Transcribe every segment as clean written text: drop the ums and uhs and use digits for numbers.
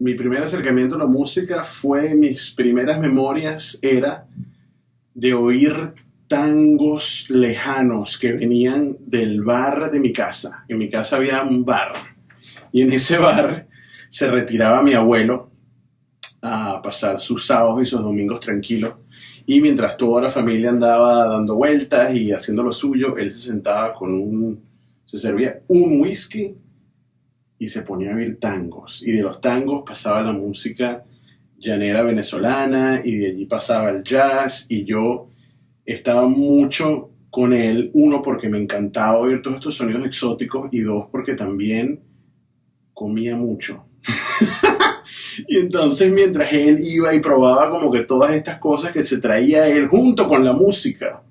Mi primer acercamiento a la música fue, mis primeras memorias era de oír tangos lejanos que venían del bar de mi casa. En mi casa había un bar y en ese bar se retiraba mi abuelo a pasar sus sábados y sus domingos tranquilos. Y mientras toda la familia andaba dando vueltas y haciendo lo suyo, él se sentaba se servía un whisky y se ponía a oír tangos. Y de los tangos pasaba la música llanera venezolana y de allí pasaba el jazz. Y yo estaba mucho con él, uno, porque me encantaba oír todos estos sonidos exóticos y dos, porque también comía mucho. Y entonces mientras él iba y probaba como que todas estas cosas que se traía él junto con la música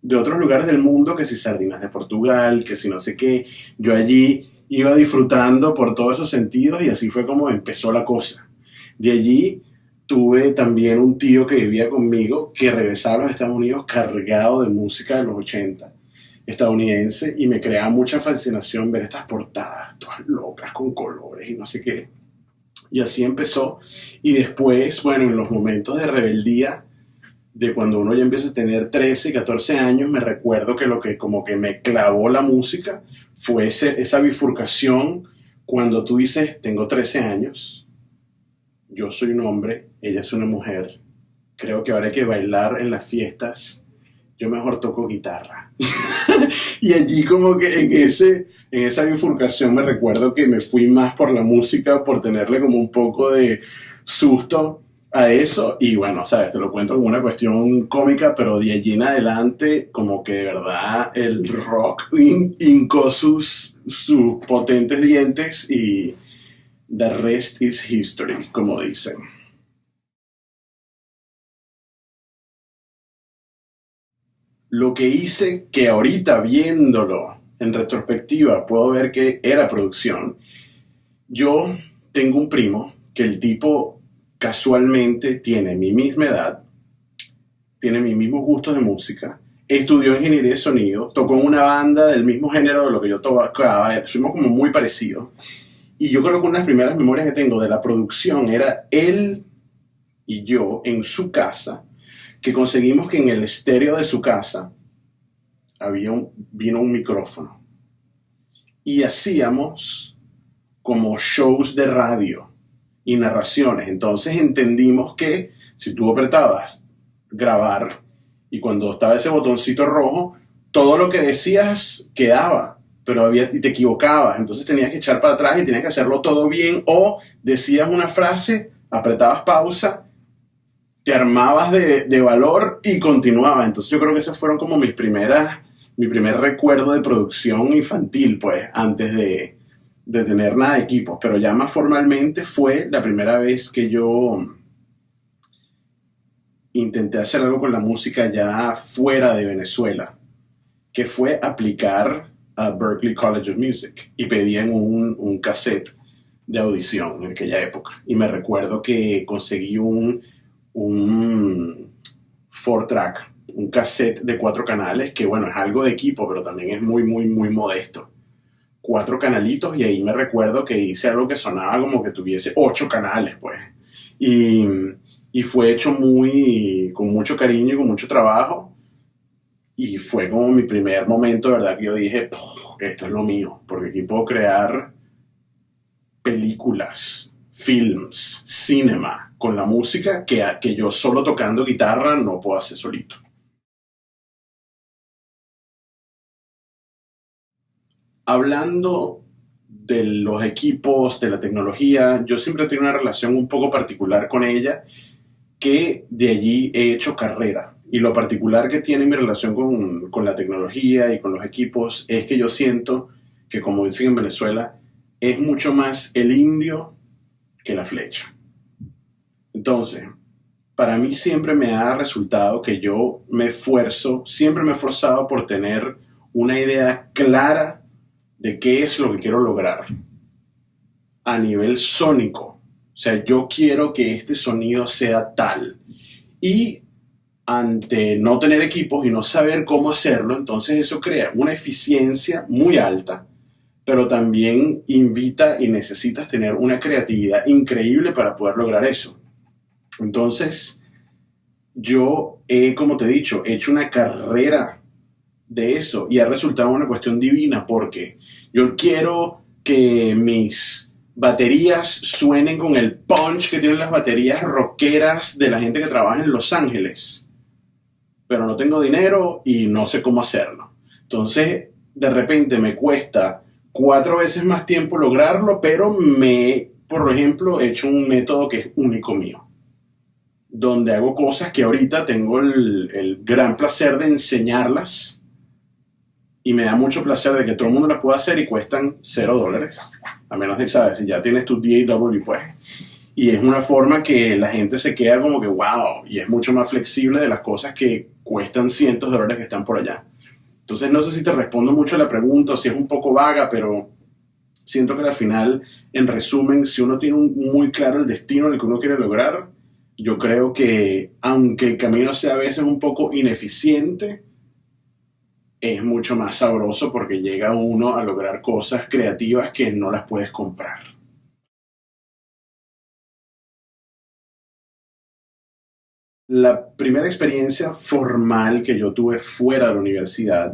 de otros lugares del mundo, que si sardinas de Portugal, que si no sé qué, yo allí iba disfrutando por todos esos sentidos y así fue como empezó la cosa. De allí tuve también un tío que vivía conmigo que regresaba a los Estados Unidos cargado de música de los 80 estadounidense y me creaba mucha fascinación ver estas portadas todas locas con colores y no sé qué. Y así empezó. Y después, bueno, en los momentos de rebeldía, de cuando uno ya empieza a tener 13 y 14 años, me recuerdo que lo que como que me clavó la música fue esa bifurcación cuando tú dices, tengo 13 años, yo soy un hombre, ella es una mujer, creo que ahora hay que bailar en las fiestas, yo mejor toco guitarra. Y allí como que en esa bifurcación me recuerdo que me fui más por la música, por tenerle como un poco de susto a eso. Y bueno, sabes, te lo cuento como una cuestión cómica, pero de allí en adelante como que de verdad el rock hincó sus potentes dientes y the rest is history, como dicen. Lo que hice, que ahorita viéndolo en retrospectiva puedo ver que era producción. Yo tengo un primo que el tipo casualmente tiene mi misma edad, tiene mis mismos gustos de música, estudió ingeniería de sonido, tocó en una banda del mismo género de lo que yo tocaba, fuimos como muy parecidos. Y yo creo que una de las primeras memorias que tengo de la producción era él y yo en su casa, que conseguimos que en el estéreo de su casa vino un micrófono y hacíamos como shows de radio y narraciones. Entonces entendimos que si tú apretabas grabar y cuando estaba ese botoncito rojo, todo lo que decías quedaba, pero y te equivocabas, entonces tenías que echar para atrás y tenías que hacerlo todo bien, o decías una frase, apretabas pausa, te armabas de valor y continuaba. Entonces yo creo que esos fueron como mi primer recuerdo de producción infantil, pues, antes de tener nada de equipos. Pero ya más formalmente fue la primera vez que yo intenté hacer algo con la música ya fuera de Venezuela, que fue aplicar a Berklee College of Music y pedían un cassette de audición en aquella época. Y me recuerdo que conseguí un 4-track, un cassette de 4 canales, que bueno, es algo de equipo, pero también es muy, muy, muy modesto. 4 canalitos, y ahí me recuerdo que hice algo que sonaba como que tuviese 8 canales, pues. Y fue hecho con mucho cariño y con mucho trabajo. Y fue como mi primer momento, ¿verdad? Que yo dije, esto es lo mío, porque aquí puedo crear películas, films, cinema, con la música que yo solo tocando guitarra no puedo hacer solito. Hablando de los equipos, de la tecnología, yo siempre he tenido una relación un poco particular con ella, que de allí he hecho carrera. Y lo particular que tiene mi relación con la tecnología y con los equipos es que yo siento que, como dicen en Venezuela, es mucho más el indio que la flecha. Entonces, para mí siempre me ha resultado que yo siempre me he esforzado por tener una idea clara de qué es lo que quiero lograr a nivel sónico. O sea, yo quiero que este sonido sea tal. Y ante no tener equipos y no saber cómo hacerlo, entonces eso crea una eficiencia muy alta pero también invita y necesitas tener una creatividad increíble para poder lograr eso. Entonces, yo he, como te he dicho, hecho una carrera de eso y ha resultado una cuestión divina porque yo quiero que mis baterías suenen con el punch que tienen las baterías rockeras de la gente que trabaja en Los Ángeles, pero no tengo dinero y no sé cómo hacerlo. Entonces, de repente me cuesta 4 veces más tiempo lograrlo, pero por ejemplo, he hecho un método que es único mío, donde hago cosas que ahorita tengo el gran placer de enseñarlas y me da mucho placer de que todo el mundo las pueda hacer y cuestan $0, a menos de, ¿sabes? Si ya tienes tu DAW, pues. Y es una forma que la gente se queda como que wow, y es mucho más flexible de las cosas que cuestan cientos de dólares que están por allá. Entonces no sé si te respondo mucho a la pregunta o si es un poco vaga, pero siento que al final, en resumen, si uno tiene muy claro el destino del que uno quiere lograr, yo creo que aunque el camino sea a veces un poco ineficiente, es mucho más sabroso porque llega uno a lograr cosas creativas que no las puedes comprar. La primera experiencia formal que yo tuve fuera de la universidad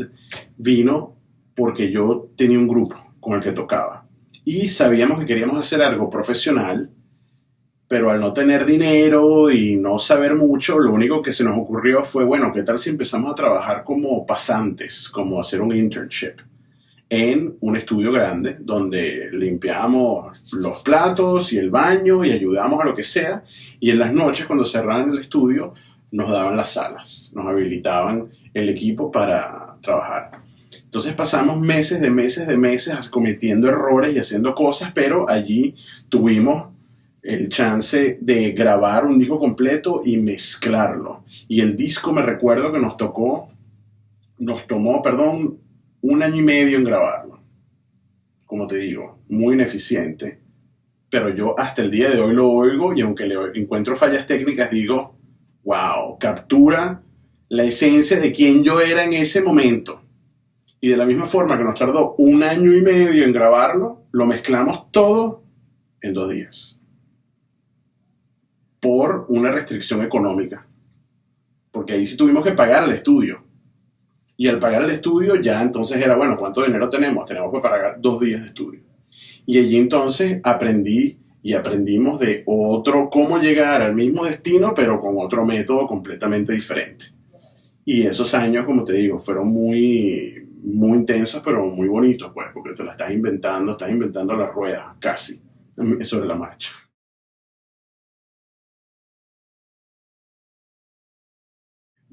vino porque yo tenía un grupo con el que tocaba y sabíamos que queríamos hacer algo profesional, pero al no tener dinero y no saber mucho, lo único que se nos ocurrió fue, bueno, ¿qué tal si empezamos a trabajar como pasantes, como hacer un internship en un estudio grande donde limpiábamos los platos y el baño y ayudábamos a lo que sea, y en las noches cuando cerraban el estudio nos daban las salas, nos habilitaban el equipo para trabajar. Entonces pasamos meses de meses cometiendo errores y haciendo cosas, pero allí tuvimos el chance de grabar un disco completo y mezclarlo. Y el disco, me recuerdo que nos tomó, 1 año y medio en grabarlo. Como te digo, muy ineficiente. Pero yo hasta el día de hoy lo oigo y aunque le encuentro fallas técnicas, digo, wow, captura la esencia de quién yo era en ese momento. Y de la misma forma que nos tardó 1 año y medio en grabarlo, lo mezclamos todo en 2 días. Por una restricción económica. Porque ahí sí tuvimos que pagar el estudio. Y al pagar el estudio ya entonces era, bueno, ¿cuánto dinero tenemos? Tenemos que pagar 2 días de estudio. Y allí entonces aprendimos de cómo llegar al mismo destino, pero con otro método completamente diferente. Y esos años, como te digo, fueron muy, muy intensos, pero muy bonitos, pues, porque te la estás inventando la rueda, casi, sobre la marcha.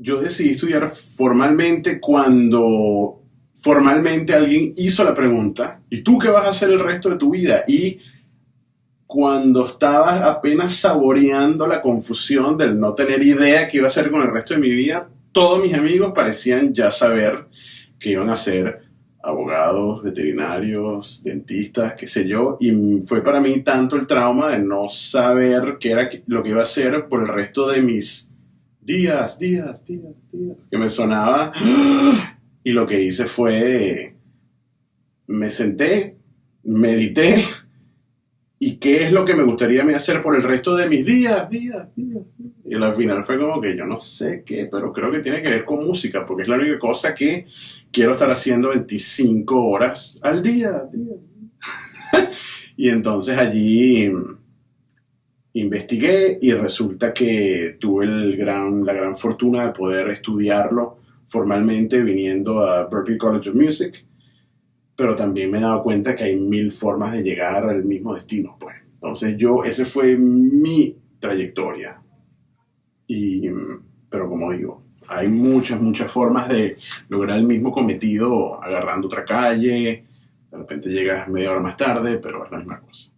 Yo decidí estudiar formalmente cuando formalmente alguien hizo la pregunta, ¿y tú qué vas a hacer el resto de tu vida? Y cuando estaba apenas saboreando la confusión del no tener idea qué iba a hacer con el resto de mi vida, todos mis amigos parecían ya saber que iban a ser abogados, veterinarios, dentistas, qué sé yo, y fue para mí tanto el trauma de no saber qué era lo que iba a hacer por el resto de mis días, que me sonaba, y lo que hice fue, me senté, medité, y qué es lo que me gustaría a mí hacer por el resto de mis días. Y al final fue como que yo no sé qué, pero creo que tiene que ver con música, porque es la única cosa que quiero estar haciendo 25 horas al día. Y entonces allí investigué y resulta que tuve la gran fortuna de poder estudiarlo formalmente viniendo a Berklee College of Music, pero también me he dado cuenta que hay 1000 formas de llegar al mismo destino, pues. Entonces esa fue mi trayectoria. Pero como digo, hay muchas formas de lograr el mismo cometido agarrando otra calle, de repente llegas media hora más tarde, pero es la misma cosa.